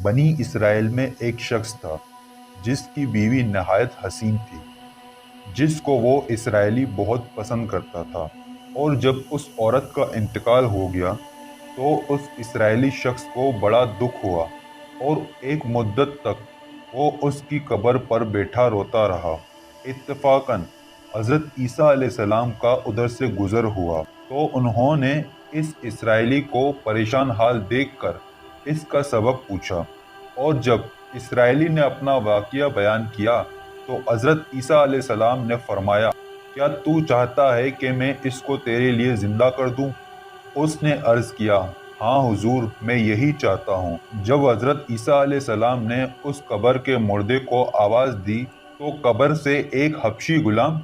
بنی اسرائیل میں ایک شخص تھا جس کی بیوی نہایت حسین تھی، جس کو وہ اسرائیلی بہت پسند کرتا تھا، اور جب اس عورت کا انتقال ہو گیا تو اس اسرائیلی شخص کو بڑا دکھ ہوا اور ایک مدت تک وہ اس کی قبر پر بیٹھا روتا رہا۔ اتفاقاً حضرت عیسیٰ علیہ السلام کا ادھر سے گزر ہوا تو انہوں نے اس اسرائیلی کو پریشان حال دیکھ کر اس کا سبب پوچھا، اور جب اسرائیلی نے اپنا واقعہ بیان کیا تو حضرت عیسیٰ علیہ السلام نے فرمایا، کیا تو چاہتا ہے کہ میں اس کو تیرے لیے زندہ کر دوں؟ اس نے عرض کیا، ہاں حضور، میں یہی چاہتا ہوں۔ جب حضرت عیسیٰ علیہ السلام نے اس قبر کے مردے کو آواز دی تو قبر سے ایک حبشی غلام،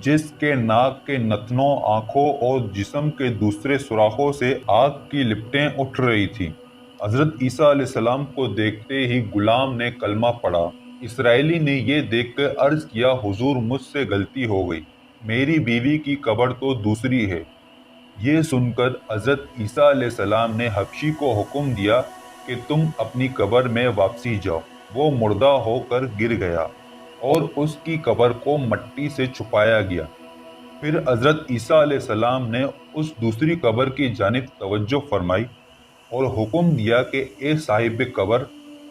جس کے ناک کے نتنوں، آنکھوں اور جسم کے دوسرے سوراخوں سے آگ کی لپٹیں اٹھ رہی تھیں، حضرت عیسیٰ علیہ السلام کو دیکھتے ہی غلام نے کلمہ پڑھا۔ اسرائیلی نے یہ دیکھ کر عرض کیا، حضور، مجھ سے غلطی ہو گئی، میری بیوی کی قبر تو دوسری ہے۔ یہ سن کر حضرت عیسیٰ علیہ السلام نے حبشی کو حکم دیا کہ تم اپنی قبر میں واپسی جاؤ۔ وہ مردہ ہو کر گر گیا اور اس کی قبر کو مٹی سے چھپایا گیا۔ پھر حضرت عیسیٰ علیہ السلام نے اس دوسری قبر کی جانب توجہ فرمائی اور حکم دیا کہ اے صاحب قبر،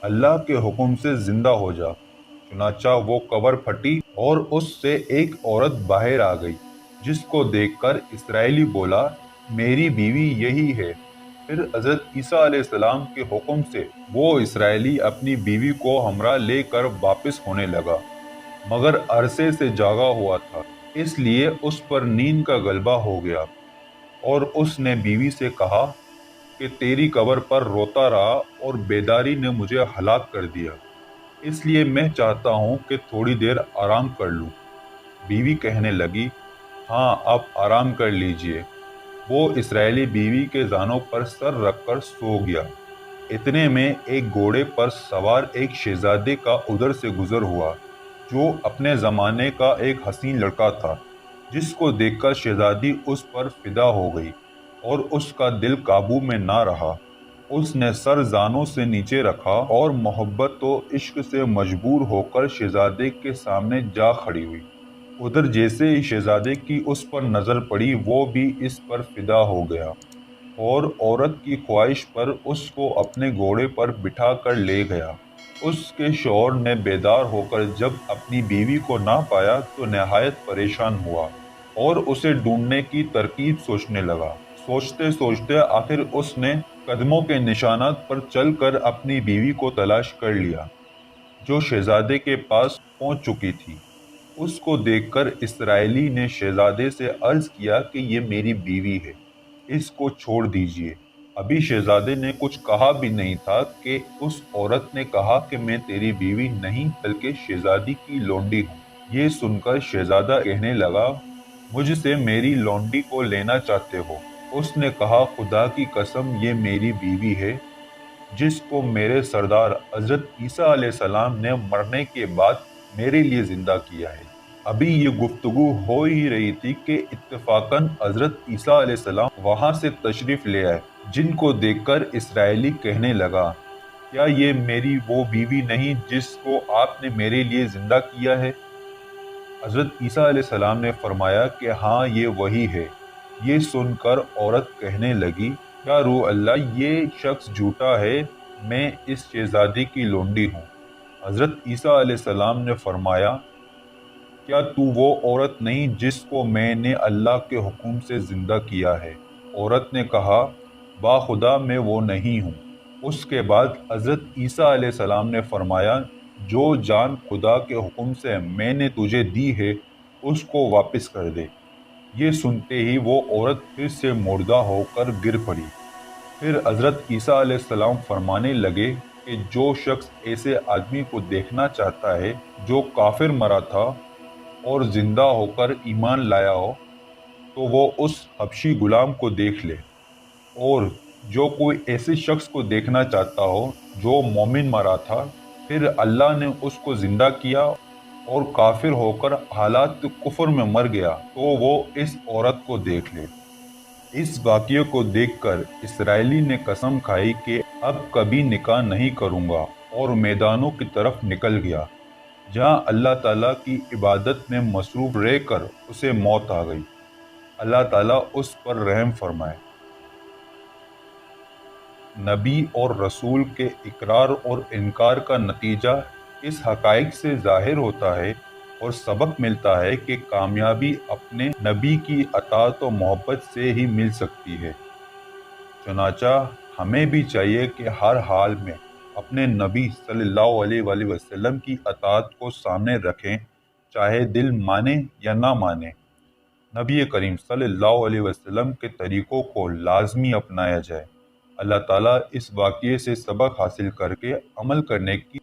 اللہ کے حکم سے زندہ ہو جا۔ چنانچہ وہ قبر پھٹی اور اس سے ایک عورت باہر آ گئی، جس کو دیکھ کر اسرائیلی بولا، میری بیوی یہی ہے۔ پھر حضرت عیسیٰ علیہ السلام کے حکم سے وہ اسرائیلی اپنی بیوی کو ہمراہ لے کر واپس ہونے لگا، مگر عرصے سے جاگا ہوا تھا، اس لیے اس پر نیند کا غلبہ ہو گیا، اور اس نے بیوی سے کہا کہ تیری قبر پر روتا رہا اور بیداری نے مجھے ہلاک کر دیا، اس لیے میں چاہتا ہوں کہ تھوڑی دیر آرام کر لوں۔ بیوی کہنے لگی، ہاں، اب آرام کر لیجئے۔ وہ اسرائیلی بیوی کے زانوں پر سر رکھ کر سو گیا۔ اتنے میں ایک گھوڑے پر سوار ایک شہزادے کا ادھر سے گزر ہوا، جو اپنے زمانے کا ایک حسین لڑکا تھا، جس کو دیکھ کر شہزادی اس پر فدا ہو گئی اور اس کا دل قابو میں نہ رہا۔ اس نے سر زانوں سے نیچے رکھا اور محبت و عشق سے مجبور ہو کر شہزادے کے سامنے جا کھڑی ہوئی۔ ادھر جیسے ہی شہزادے کی اس پر نظر پڑی، وہ بھی اس پر فدا ہو گیا اور عورت کی خواہش پر اس کو اپنے گھوڑے پر بٹھا کر لے گیا۔ اس کے شوہر نے بیدار ہو کر جب اپنی بیوی کو نہ پایا تو نہایت پریشان ہوا اور اسے ڈھونڈنے کی ترکیب سوچنے لگا۔ سوچتے سوچتے آخر اس نے قدموں کے نشانات پر چل کر اپنی بیوی کو تلاش کر لیا، جو شہزادے کے پاس پہنچ چکی تھی۔ اس کو دیکھ کر اسرائیلی نے شہزادے سے عرض کیا کہ یہ میری بیوی ہے، اس کو چھوڑ دیجیے۔ ابھی شہزادے نے کچھ کہا بھی نہیں تھا کہ اس عورت نے کہا کہ میں تیری بیوی نہیں بلکہ شہزادی کی لونڈی ہوں۔ یہ سن کر شہزادہ کہنے لگا، مجھ سے میری لونڈی کو لینا چاہتے ہو؟ اس نے کہا، خدا کی قسم، یہ میری بیوی ہے، جس کو میرے سردار حضرت عیسیٰ علیہ السلام نے مرنے کے بعد میرے لیے زندہ کیا ہے۔ ابھی یہ گفتگو ہو ہی رہی تھی کہ اتفاقاً حضرت عیسیٰ علیہ السلام وہاں سے تشریف لے آئے، جن کو دیکھ کر اسرائیلی کہنے لگا، کیا یہ میری وہ بیوی نہیں جس کو آپ نے میرے لیے زندہ کیا ہے؟ حضرت عیسیٰ علیہ السلام نے فرمایا کہ ہاں، یہ وہی ہے۔ یہ سن کر عورت کہنے لگی، یا روح اللہ، یہ شخص جھوٹا ہے، میں اس شہزادی کی لونڈی ہوں۔ حضرت عیسیٰ علیہ السلام نے فرمایا، کیا تو وہ عورت نہیں جس کو میں نے اللہ کے حکم سے زندہ کیا ہے؟ عورت نے کہا، باخدا، میں وہ نہیں ہوں۔ اس کے بعد حضرت عیسیٰ علیہ السلام نے فرمایا، جو جان خدا کے حکم سے میں نے تجھے دی ہے، اس کو واپس کر دے۔ یہ سنتے ہی وہ عورت پھر سے مردہ ہو کر گر پڑی۔ پھر حضرت عیسیٰ علیہ السلام فرمانے لگے کہ جو شخص ایسے آدمی کو دیکھنا چاہتا ہے جو کافر مرا تھا اور زندہ ہو کر ایمان لایا ہو، تو وہ اس حبشی غلام کو دیکھ لے، اور جو کوئی ایسے شخص کو دیکھنا چاہتا ہو جو مومن مرا تھا، پھر اللہ نے اس کو زندہ کیا اور کافر ہو کر حالات کفر میں مر گیا، تو وہ اس عورت کو دیکھ لے۔ اس واقعے کو دیکھ کر اسرائیلی نے قسم کھائی کہ اب کبھی نکاح نہیں کروں گا، اور میدانوں کی طرف نکل گیا جہاں اللہ تعالیٰ کی عبادت میں مصروف رہ کر اسے موت آ گئی۔ اللہ تعالیٰ اس پر رحم فرمائے۔ نبی اور رسول کے اقرار اور انکار کا نتیجہ اس حقائق سے ظاہر ہوتا ہے اور سبق ملتا ہے کہ کامیابی اپنے نبی کی اطاعت و محبت سے ہی مل سکتی ہے۔ چنانچہ ہمیں بھی چاہیے کہ ہر حال میں اپنے نبی صلی اللہ علیہ وآلہ وسلم کی اطاعت کو سامنے رکھیں، چاہے دل مانے یا نہ مانے۔ نبی کریم صلی اللہ علیہ وسلم کے طریقوں کو لازمی اپنایا جائے۔ اللہ تعالیٰ اس واقعے سے سبق حاصل کر کے عمل کرنے کی